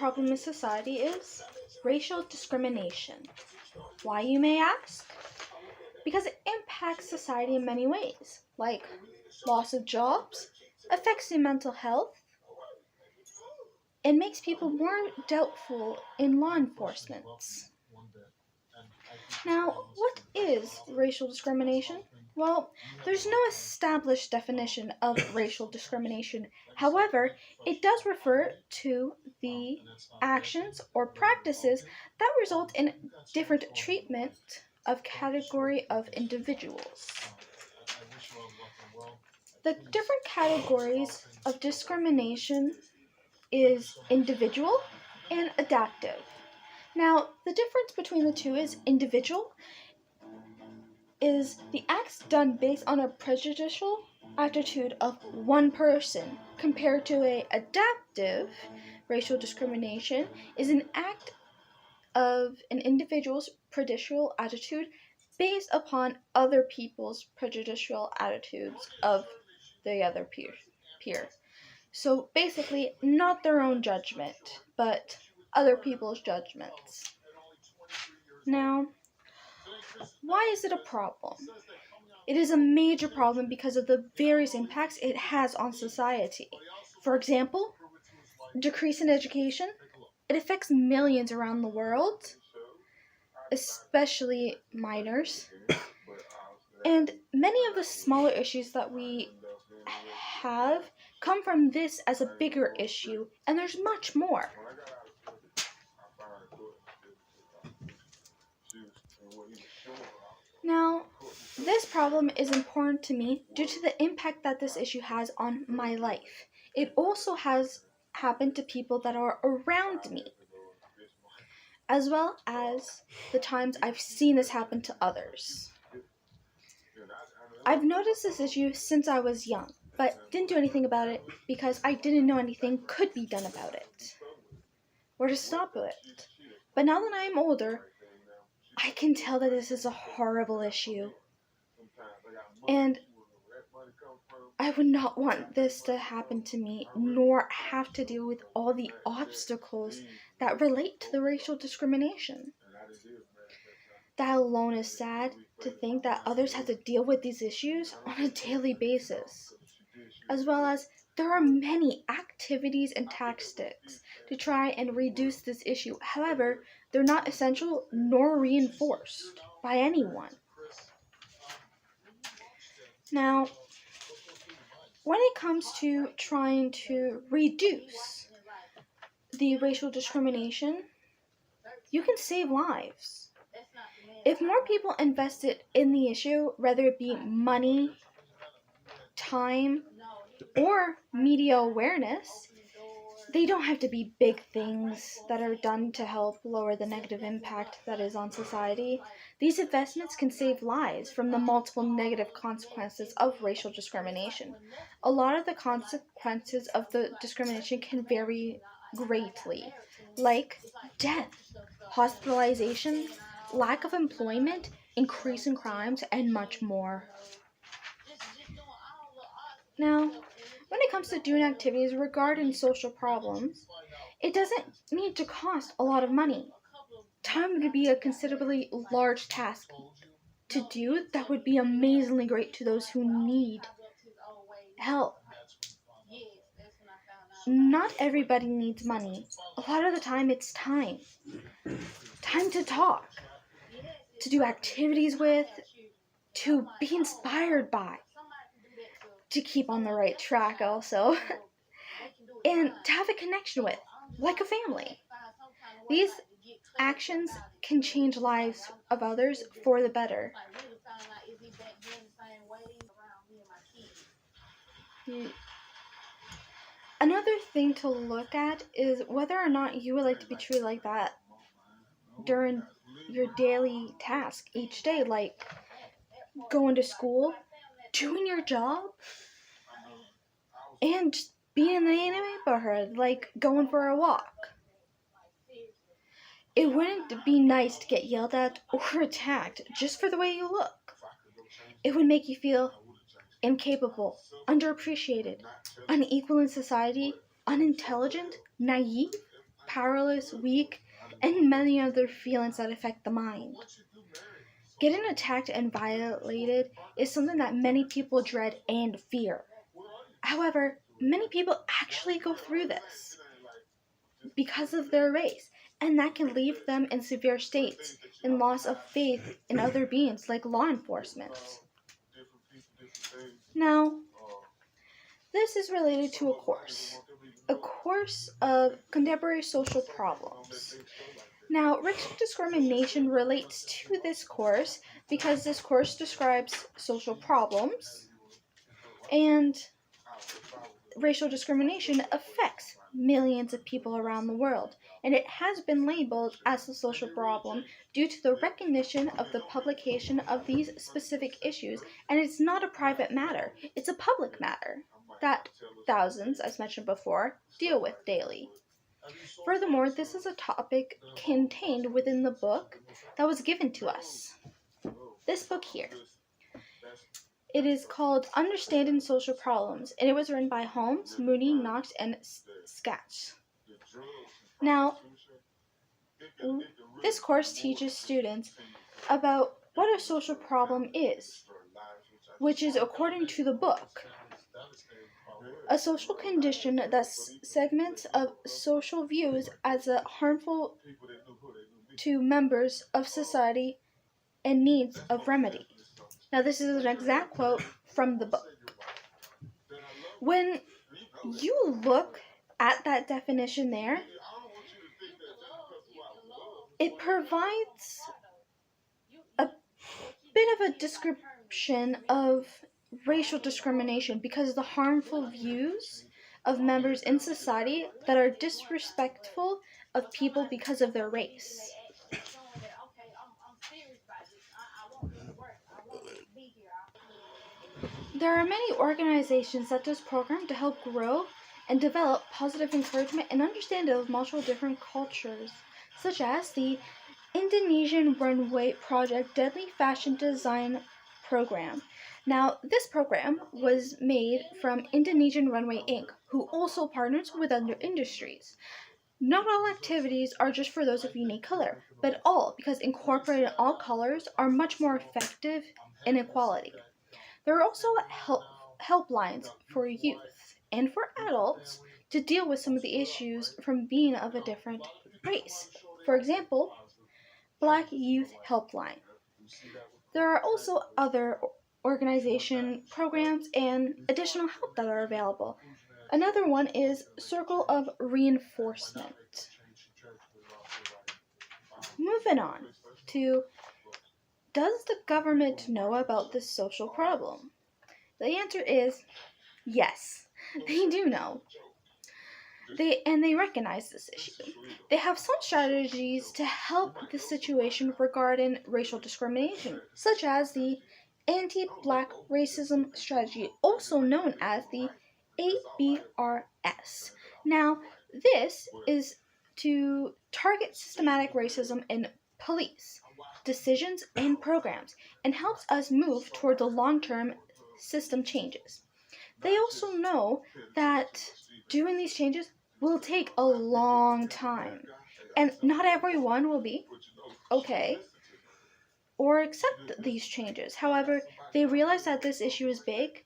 problem in society is racial discrimination. Why, you may ask? Because it impacts society in many ways, like loss of jobs, affects your mental health, and makes people more doubtful in law enforcement. Now, what is racial discrimination? Well, there's no established definition of racial discrimination. However, it does refer to the actions or practices that result in different treatment of category of individuals. The different categories of discrimination is individual and adaptive. Now, the difference between the two is individual is the acts done based on a prejudicial attitude of one person, compared to a adaptive racial discrimination is an act of an individual's prejudicial attitude based upon other people's prejudicial attitudes of the other peer. So basically, not their own judgment, but other people's judgments. Now, why is it a problem? It is a major problem because of the various impacts it has on society. For example, decrease in education. It affects millions around the world, especially minors. And many of the smaller issues that we have come from this as a bigger issue, and there's much more. Now, this problem is important to me due to the impact that this issue has on my life. It also has happened to people that are around me, as well as the times I've seen this happen to others. I've noticed this issue since I was young, but didn't do anything about it because I didn't know anything could be done about it or to stop it. But now that I am older, I can tell that this is a horrible issue. And I would not want this to happen to me, nor have to deal with all the obstacles that relate to the racial discrimination. That alone is sad, to think that others have to deal with these issues on a daily basis. As well as there are many activities and tactics to try and reduce this issue. However, they're not essential nor reinforced by anyone. Now, when it comes to trying to reduce the racial discrimination, you can save lives. If more people invested in the issue, whether it be money, time, or media awareness, they don't have to be big things that are done to help lower the negative impact that is on society. These investments can save lives from the multiple negative consequences of racial discrimination. A lot of the consequences of the discrimination can vary greatly, like death, hospitalization, lack of employment, increase in crimes, and much more. Now, when it comes to doing activities regarding social problems, it doesn't need to cost a lot of money. Time would be a considerably large task to do that would be amazingly great to those who need help. Not everybody needs money. A lot of the time it's time. Time to talk, to do activities with, to be inspired by, to keep on the right track also, and to have a connection with, like a family. These actions can change lives of others for the better. Another thing to look at is whether or not you would like to be treated like that during your daily task each day, like going to school, doing your job, and just being in the neighborhood, like going for a walk. It wouldn't be nice to get yelled at or attacked just for the way you look. It would make you feel incapable, underappreciated, unequal in society, unintelligent, naive, powerless, weak, and many other feelings that affect the mind. Getting attacked and violated is something that many people dread and fear. However, many people actually go through this because of their race, and that can leave them in severe states and loss of faith in other beings like law enforcement. Now, this is related to a course of contemporary social problems. Now, racial discrimination relates to this course because this course describes social problems, and racial discrimination affects millions of people around the world, and it has been labeled as a social problem due to the recognition of the publication of these specific issues, and it's not a private matter, it's a public matter that thousands, as mentioned before, deal with daily. Furthermore, this is a topic contained within the book that was given to us. This book here. It is called Understanding Social Problems, and it was written by Holmes, Mooney, Knox, and Schacht. Now, this course teaches students about what a social problem is, which is, according to the book, a social condition that segments of social views as harmful to members of society and needs of remedy. Now, this is an exact quote from the book. When you look at that definition there, it provides a bit of a description of racial discrimination because of the harmful views of members in society that are disrespectful of people because of their race. There are many organizations that does programs to help grow and develop positive encouragement and understanding of multiple different cultures, such as the Indonesian Runway Project Deadly Fashion Design Program. Now, this program was made from Indonesian Runway Inc., who also partners with other industries. Not all activities are just for those of unique color, but all, because incorporating all colors are much more effective in equality. There are also helplines for youth and for adults to deal with some of the issues from being of a different race. For example, Black Youth Helpline. There are also other organization programs and additional help that are available. Another one is Circle of Reinforcement. Moving on to, does the government know about this social problem? The answer is yes, they do know. They recognize this issue. They have some strategies to help the situation regarding racial discrimination, such as the Anti-Black Racism Strategy, also known as the ABRS. Now, this is to target systematic racism in police, decisions, and programs, and helps us move toward the long-term system changes. They also know that doing these changes will take a long time, and not everyone will be okay or accept these changes. However, they realize that this issue is big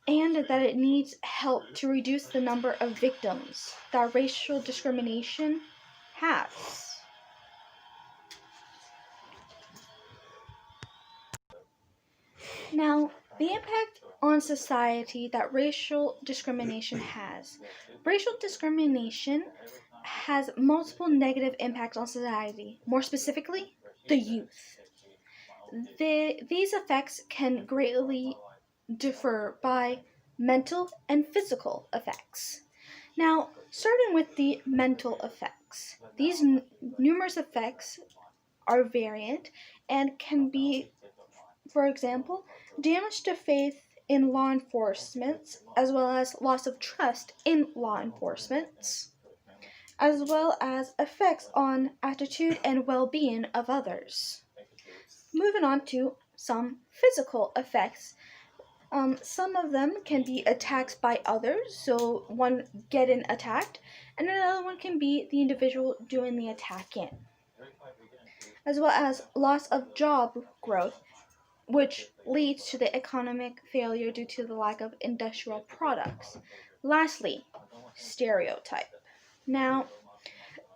and that it needs help to reduce the number of victims that racial discrimination has. Now, the impact on society that racial discrimination has. Racial discrimination has multiple negative impacts on society, more specifically, the youth. These effects can greatly differ by mental and physical effects. Now, starting with the mental effects. These numerous effects are variant and can be, for example, damage to faith in law enforcement, as well as loss of trust in law enforcement, as well as effects on attitude and well-being of others. Moving on to some physical effects. Some of them can be attacks by others, so one getting attacked, and another one can be the individual doing the attacking, as well as loss of job growth, which leads to the economic failure due to the lack of industrial products. Lastly, stereotype. Now,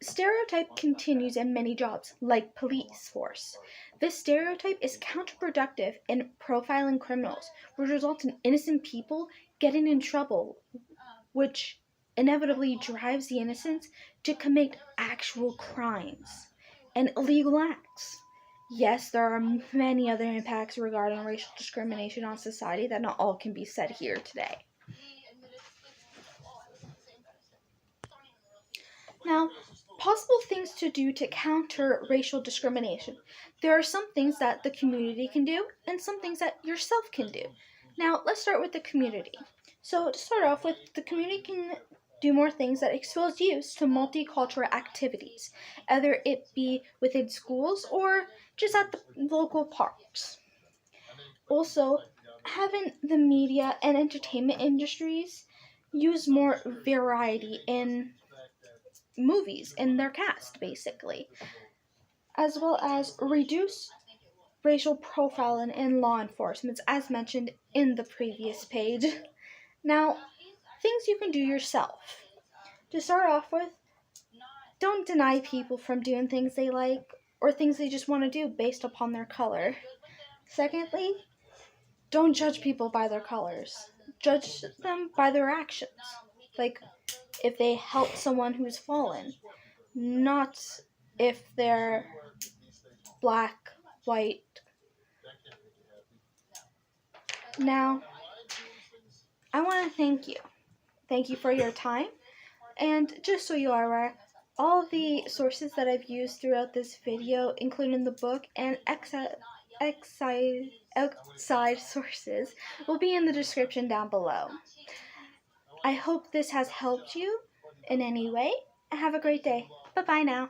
stereotype continues in many jobs, like police force. This stereotype is counterproductive in profiling criminals, which results in innocent people getting in trouble, which inevitably drives the innocents to commit actual crimes and illegal acts. Yes, there are many other impacts regarding racial discrimination on society that not all can be said here today. Now, possible things to do to counter racial discrimination. There are some things that the community can do and some things that yourself can do. Now, let's start with the community. So, to start off with, the community can do more things that expose youth to multicultural activities, either it be within schools or just at the local parks. Also, having the media and entertainment industries use more variety in movies in their cast, basically, as well as reduce racial profiling in law enforcement, as mentioned in the previous page. Now, things you can do yourself. To start off with, don't deny people from doing things they like or things they just want to do based upon their color. Secondly, don't judge people by their colors. Judge them by their actions. Like, if they help someone who's fallen, not if they're black, white. Now, I want to thank you. Thank you for your time. And just so you are aware, all the sources that I've used throughout this video, including the book and outside sources, will be in the description down below. I hope this has helped you in any way. Have a great day. Bye-bye now.